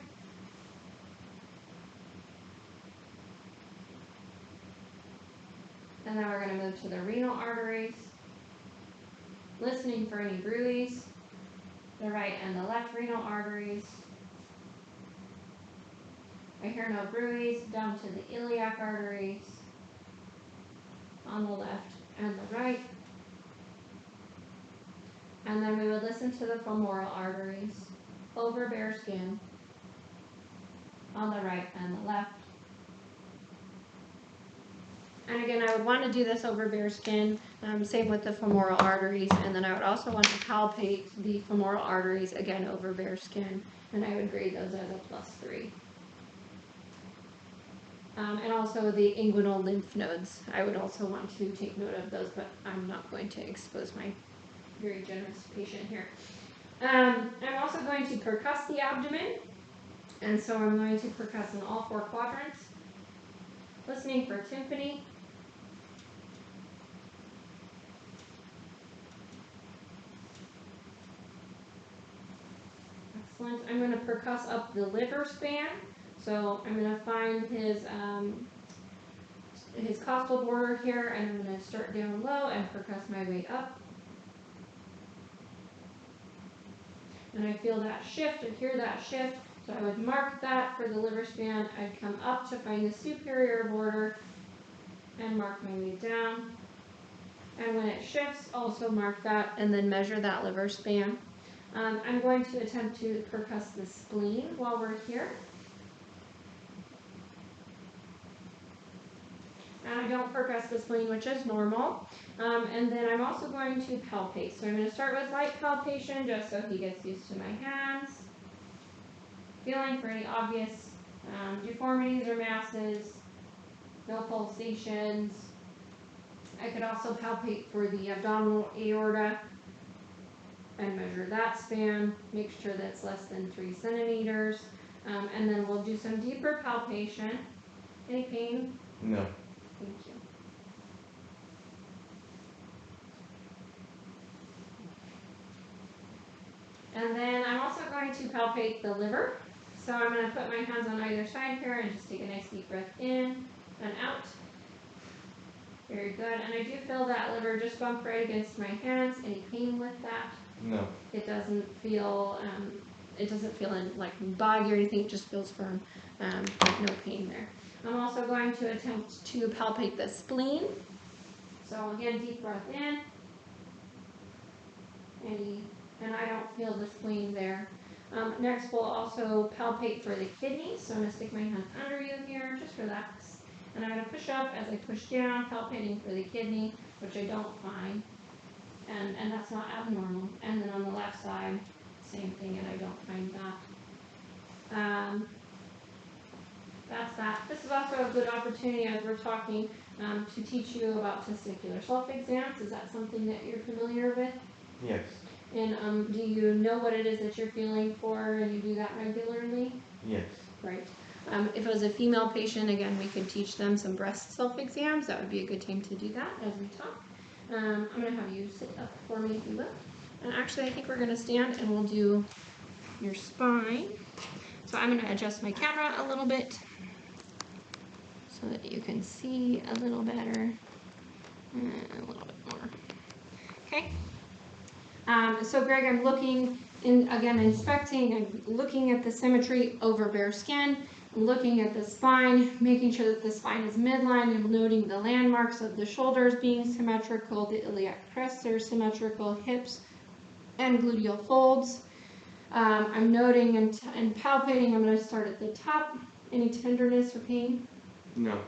And then we're going to move to the renal arteries, listening for any bruits, the right and the left renal arteries. I hear no bruits, down to the iliac arteries on the left and the right. And then we would listen to the femoral arteries over bare skin on the right and the left. And again, I would want to do this over bare skin, same with the femoral arteries, and then I would also want to palpate the femoral arteries again over bare skin, and I would grade those as a +3. And also the inguinal lymph nodes. I would also want to take note of those, but I'm not going to expose my very generous patient here. I'm also going to percuss the abdomen, and so I'm going to percuss in all four quadrants, listening for tympany. Excellent. I'm going to percuss up the liver span. So I'm going to find his costal border here, and I'm going to start down low and percuss my way up. And I feel that shift and hear that shift. So I would mark that for the liver span. I'd come up to find the superior border and mark my way down. And when it shifts, also mark that and then measure that liver span. I'm going to attempt to percuss the spleen while we're here. And I don't percuss the spleen, which is normal. And then I'm also going to palpate. So I'm going to start with light palpation, just so he gets used to my hands. Feeling for any obvious deformities or masses, no pulsations. I could also palpate for the abdominal aorta and measure that span, make sure that's less than 3 centimeters. And then we'll do some deeper palpation. Any pain? No. Thank you. And then I'm also going to palpate the liver. So I'm going to put my hands on either side here and just take a nice deep breath in and out. Very good. And I do feel that liver just bump right against my hands. Any pain with that? No. It doesn't feel like boggy or anything. It just feels firm. No pain there. I'm also going to attempt to palpate the spleen. So again, deep breath in. And I don't feel the spleen there. Next, we'll also palpate for the kidneys. So I'm going to stick my hand under you here. Just relax. And I'm going to push up as I push down, palpating for the kidney, which I don't find. and that's not abnormal. And then on the left side, same thing, and I don't find that. That's that. This is also a good opportunity as we're talking to teach you about testicular self-exams. Is that something that you're familiar with? Yes. And do you know what it is that you're feeling for, and you do that regularly? Yes. Right. If it was a female patient, again, we could teach them some breast self-exams. That would be a good time to do that as we talk. I'm going to have you sit up for me if you will. And actually, I think we're going to stand and we'll do your spine. So I'm going to adjust my camera a little bit so that you can see a little better. A little bit more. Okay. So Greg, I'm looking in, again, inspecting, I'm looking at the symmetry over bare skin. I'm looking at the spine, making sure that the spine is midline. I'm noting the landmarks of the shoulders being symmetrical, the iliac crests are symmetrical, hips and gluteal folds. I'm noting and palpating. I'm going to start at the top. Any tenderness or pain? No.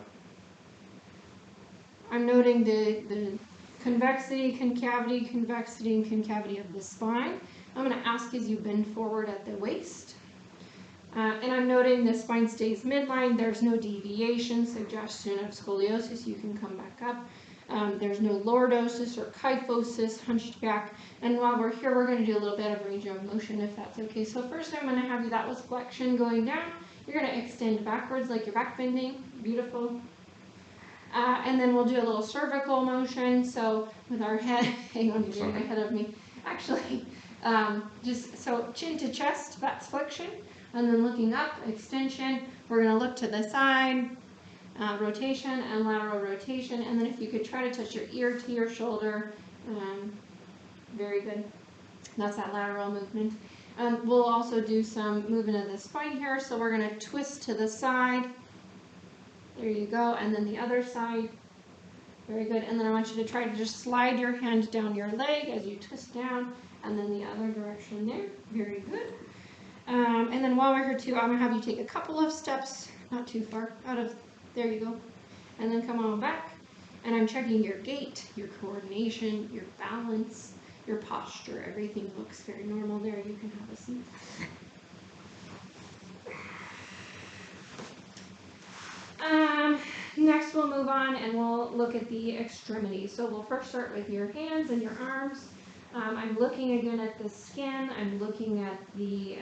I'm noting the convexity, concavity, convexity, and concavity of the spine. I'm going to ask as you bend forward at the waist. And I'm noting the spine stays midline. There's no deviation, suggestion of scoliosis. You can come back up. There's no lordosis or kyphosis, hunched back. And while we're here, we're going to do a little bit of range of motion, if that's okay. So first I'm going to have you, that was flexion going down. You're going to extend backwards like you're back bending. Beautiful. And then we'll do a little cervical motion. So with our head, hang on, you're getting ahead of me. Actually, just so chin to chest, that's flexion. And then looking up, extension. We're going to look to the side, rotation and lateral rotation. And then if you could try to touch your ear to your shoulder. Very good. That's that lateral movement. We'll also do some movement of the spine here. So we're going to twist to the side. There you go. And then the other side. Very good. And then I want you to try to just slide your hand down your leg as you twist down. And then the other direction there. Very good. And then while we're here too, I'm going to have you take a couple of steps, not too far, out of, there you go. And then come on back. And I'm checking your gait, your coordination, your balance, your posture. Everything looks very normal there. You can have a seat. Next we'll move on and we'll look at the extremities. So we'll first start with your hands and your arms. I'm looking again at the skin. I'm looking at the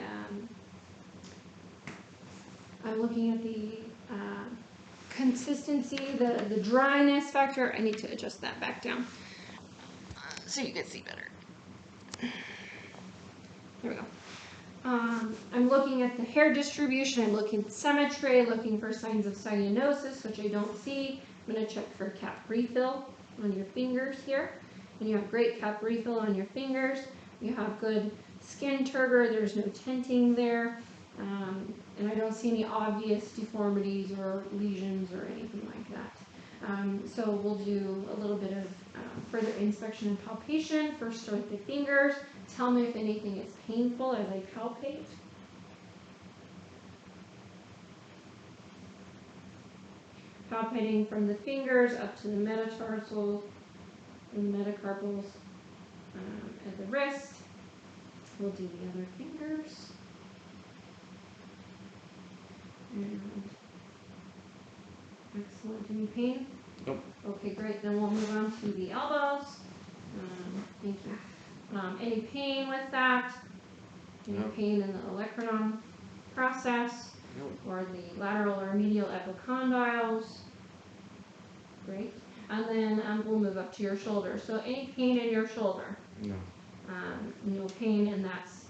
consistency, the dryness factor. I need to adjust that back down so you can see better. There we go. I'm looking at the hair distribution. I'm looking at symmetry, looking for signs of cyanosis, which I don't see. I'm going to check for cap refill on your fingers here. And you have great cap refill on your fingers. You have good skin turgor. There's no tenting there. And I don't see any obvious deformities or lesions or anything like that. So we'll do a little bit of further inspection and palpation. First start with the fingers. Tell me if anything is painful as I palpate. Palpating from the fingers up to the metatarsals and the metacarpals at the wrist. We'll do the other fingers. And excellent. Any pain? Nope. Okay, great. Then we'll move on to the elbows. Thank you. Any pain with that? Any No. pain in the olecranon process? Nope. Or the lateral or medial epicondyles? Great. And then we'll move up to your shoulder. So any pain in your shoulder? No. No pain, and that's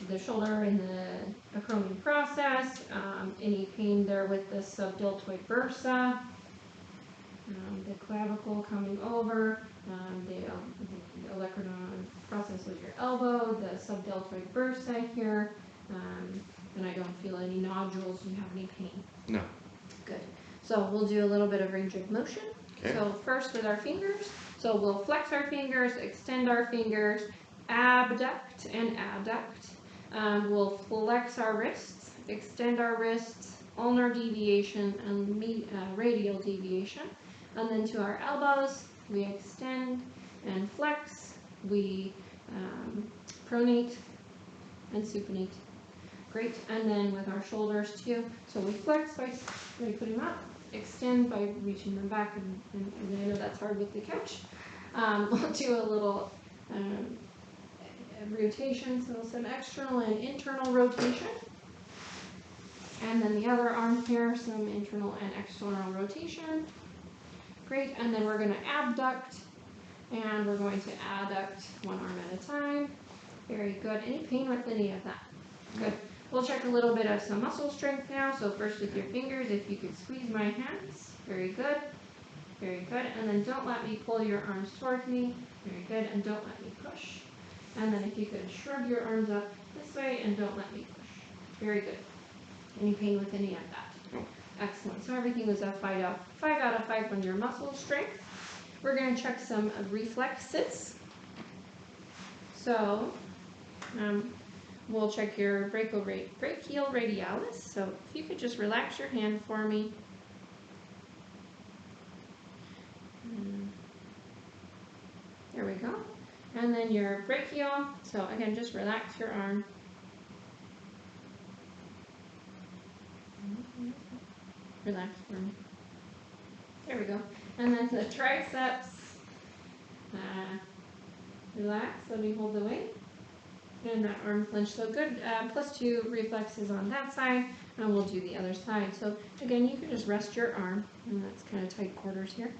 the shoulder in the acromion process. Any pain there with the subdeltoid bursa, the clavicle coming over, the olecranon process with your elbow, the subdeltoid bursa here, and I don't feel any nodules. Do you have any pain? No. Good. So we'll do a little bit of range of motion. Okay. So first with our fingers. So we'll flex our fingers, extend our fingers, abduct and adduct. We'll flex our wrists, extend our wrists, ulnar deviation, and radial deviation. And then to our elbows, we extend and flex. We pronate and supinate. Great. And then with our shoulders too. So we flex by putting them up, extend by reaching them back, and I know that's hard with the couch. We'll do a little rotation, so some external and internal rotation. And then the other arm here, some internal and external rotation. Great, and then we're going to abduct, and we're going to adduct one arm at a time. Very good. Any pain with any of that? Good. We'll check a little bit of some muscle strength now. So first with your fingers, if you could squeeze my hands. Very good. Very good. And then don't let me pull your arms toward me. Very good. And don't let me push. And then if you could shrug your arms up this way and don't let me push. Very good. Any pain with any of that? No. Excellent. So everything was a 5 out of 5 on your muscle strength. We're going to check some reflexes. So we'll check your brachial radialis. So if you could just relax your hand for me. There we go. And then your brachial. So again, just relax your arm. Relax for me. There we go. And then the triceps. Relax. Let me hold the weight. And that arm clench. So good. +2 reflexes on that side. And we'll do the other side. So again, you can just rest your arm. And that's kind of tight quarters here.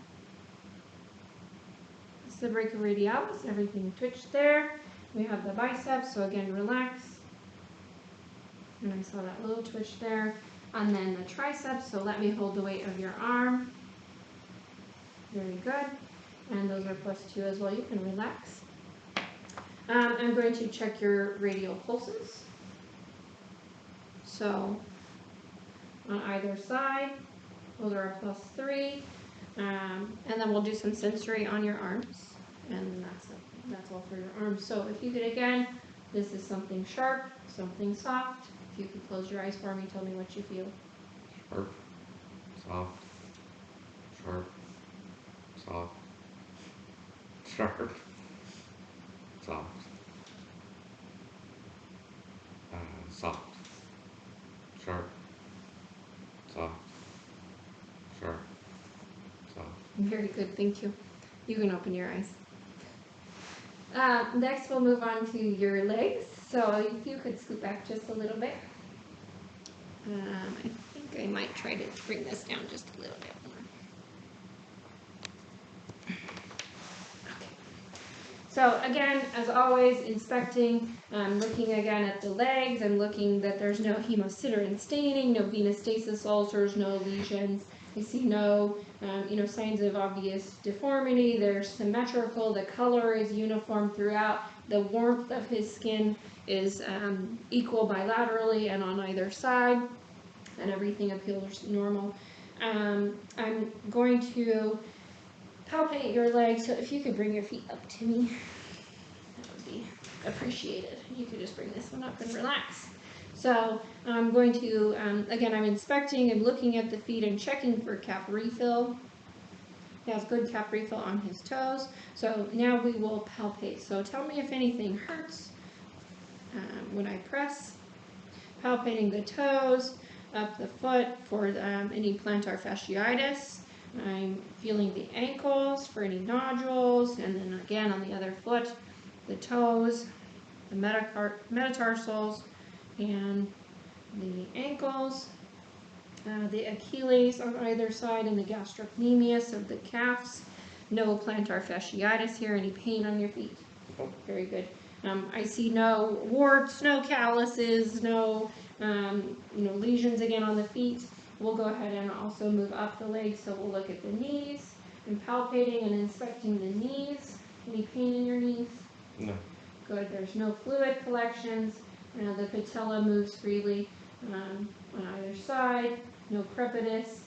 This is the brachioradialis. Everything twitched there. We have the biceps. So again, relax. And I saw that little twitch there. And then the triceps, so let me hold the weight of your arm. Very good. And those are +2 as well. You can relax. I'm going to check your radial pulses. So on either side, those are a +3. And then we'll do some sensory on your arms. And that's all for your arms. So if you could again, this is something sharp, something soft. If you could close your eyes for me, tell me what you feel. Sharp, soft, sharp, soft, sharp, soft, soft, sharp, soft, sharp, soft. Very good, thank you. You can open your eyes. Next, we'll move on to your legs. So if you could scoot back just a little bit. I think I might try to bring this down just a little bit more. Okay. So again, as always, inspecting, looking again at the legs. I'm looking that there's no hemosiderin staining, no venous stasis ulcers, no lesions. I see no signs of obvious deformity. They're symmetrical. The color is uniform throughout. The warmth of his skin is equal bilaterally and on either side, and everything appears normal. I'm going to palpate your legs, so if you could bring your feet up to me, that would be appreciated. You could just bring this one up and relax. So I'm going to, again, I'm inspecting and looking at the feet and checking for cap refill. He has good cap refill on his toes. So now we will palpate. So tell me if anything hurts when I press. Palpating the toes, up the foot for any plantar fasciitis. I'm feeling the ankles for any nodules, and then again on the other foot, the toes, the metatarsals, and the ankles, the Achilles on either side, and the gastrocnemius of the calves. No plantar fasciitis here. Any pain on your feet? Oh. Very good. I see no warts, no calluses, no lesions again on the feet. We'll go ahead and also move up the legs, so we'll look at the knees and palpating and inspecting the knees. Any pain in your knees? No. Good. There's no fluid collections. The patella moves freely on either side. No crepitus.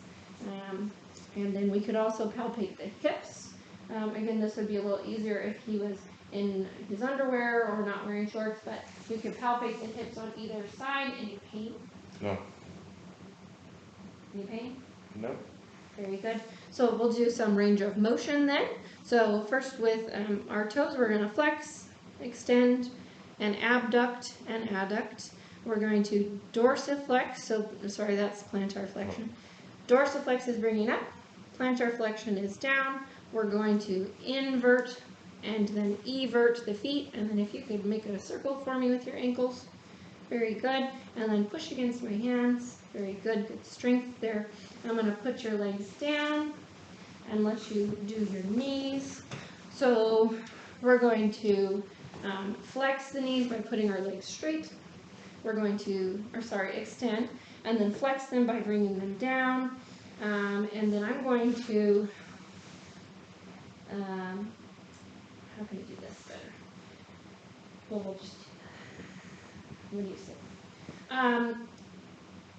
And then we could also palpate the hips. Again, this would be a little easier if he was in his underwear or not wearing shorts, but you can palpate the hips on either side. Any pain? No. Any pain? No. Very good. So we'll do some range of motion then. So first with our toes, we're gonna flex, extend, and abduct and adduct. We're going to dorsiflex, so sorry, that's plantar flexion. Dorsiflex is bringing up, plantar flexion is down. We're going to invert and then evert the feet, and then if you could make a circle for me with your ankles, very good. And then push against my hands, very good, good strength there. I'm gonna put your legs down and let you do your knees. So we're going to flex the knees by putting our legs straight. We're going to, extend, and then flex them by bringing them down. And then I'm going to, how can I do this better? Well, we'll just do that. What do you say?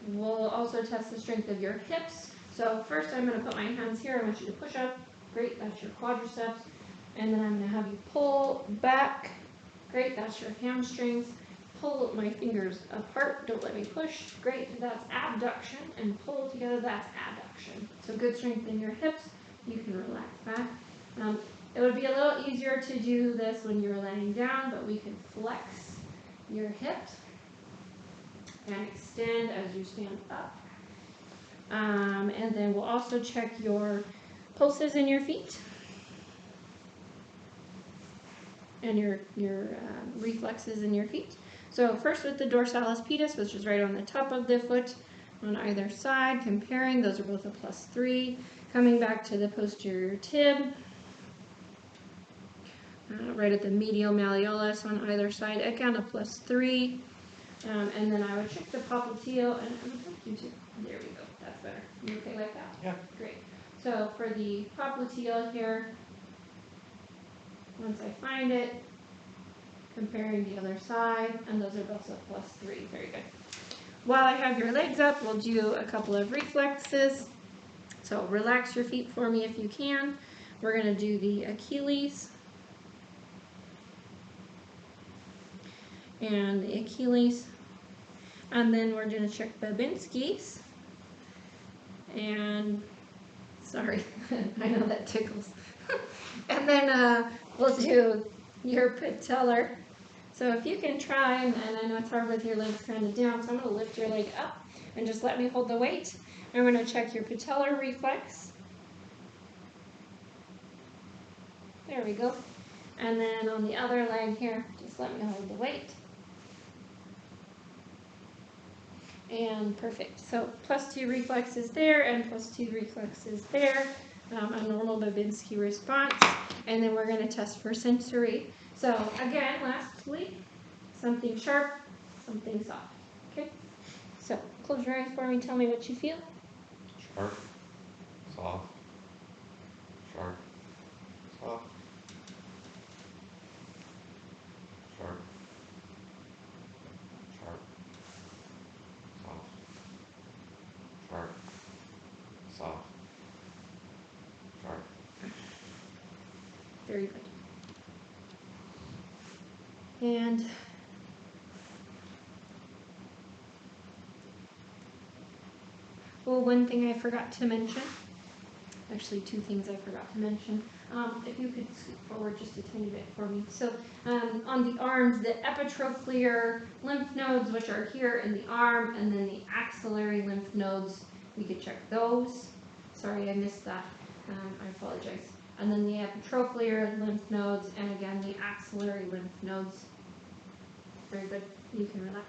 We'll also test the strength of your hips. So first I'm going to put my hands here. I want you to push up. Great, that's your quadriceps. And then I'm going to have you pull back. Great, that's your hamstrings. Pull my fingers apart. Don't let me push. Great, that's abduction. And pull together, that's adduction. So good strength in your hips. You can relax back. It would be a little easier to do this when you're laying down, but we can flex your hips and extend as you stand up. And then we'll also check your pulses in your feet and your reflexes in your feet. So first with the dorsalis pedis, which is right on the top of the foot on either side, comparing, those are both a +3. Coming back to the posterior tib, right at the medial malleolus on either side, again a +3. And then I would check the popliteal, and I'm going to do, there we go, that's better. You okay like that? Yeah. Great. So for the popliteal here, once I find it, comparing the other side, and those are both a +3, very good. While I have your legs up, we'll do a couple of reflexes. So relax your feet for me if you can. We're going to do the Achilles and the Achilles. And then we're going to check Babinski's. And, sorry, I know that tickles. And then we'll do your patellar. So if you can try, and I know it's hard with your legs kind of down, so I'm going to lift your leg up and just let me hold the weight. And we're going to check your patellar reflex. There we go. And then on the other leg here, just let me hold the weight. And perfect. So +2 reflexes there and +2 reflexes there. A normal Babinski response. And then we're going to test for sensory. So again, lastly, something sharp, something soft. Okay? So close your eyes for me. Tell me what you feel. Sharp, soft, sharp, soft, sharp, sharp, soft, sharp, soft, sharp. Very good. And well, one thing I forgot to mention, actually two things I forgot to mention. If you could scoot forward just a tiny bit for me. So on the arms, the epitrochlear lymph nodes, which are here in the arm, and then the axillary lymph nodes, we could check those. Sorry, I missed that. I apologize. And then the epitrochlear lymph nodes, and again, the axillary lymph nodes. Very good. You can relax.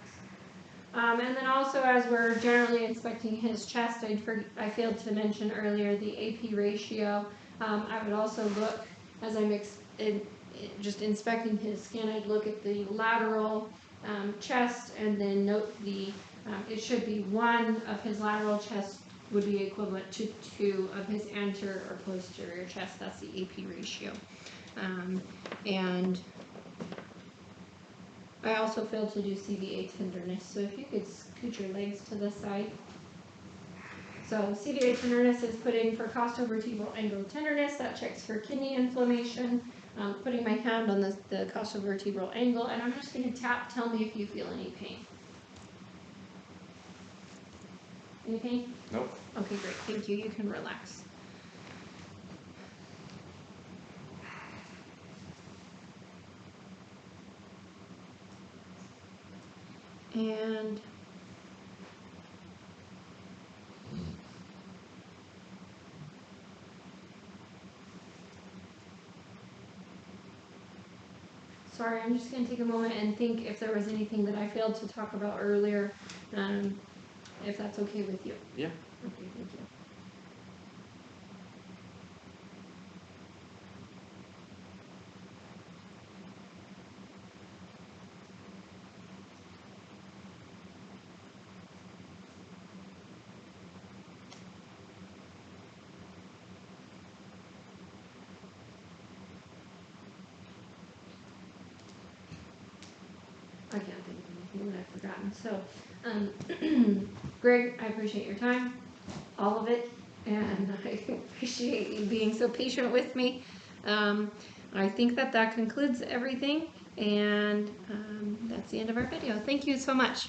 And then also, as we're generally inspecting his chest, I failed to mention earlier the AP ratio. I would also look, as I'm just inspecting his skin, I'd look at the lateral chest and then note it should be 1 of his lateral chest would be equivalent to 2 of his anterior or posterior chest. That's the AP ratio. And I also failed to do CVA tenderness, so if you could scoot your legs to the side. So CVA tenderness is putting for costovertebral angle tenderness. That checks for kidney inflammation. Putting my hand on the costovertebral angle, and I'm just going to tap. Tell me if you feel any pain. Any pain? Nope. Okay, great. Thank you. You can relax. And sorry, I'm just going to take a moment and think if there was anything that I failed to talk about earlier, if that's okay with you. Yeah. Okay, thank you. I can't think of anything that I've forgotten. So, Greg, I appreciate your time, all of it, and I appreciate you being so patient with me. I think that concludes everything, and that's the end of our video. Thank you so much.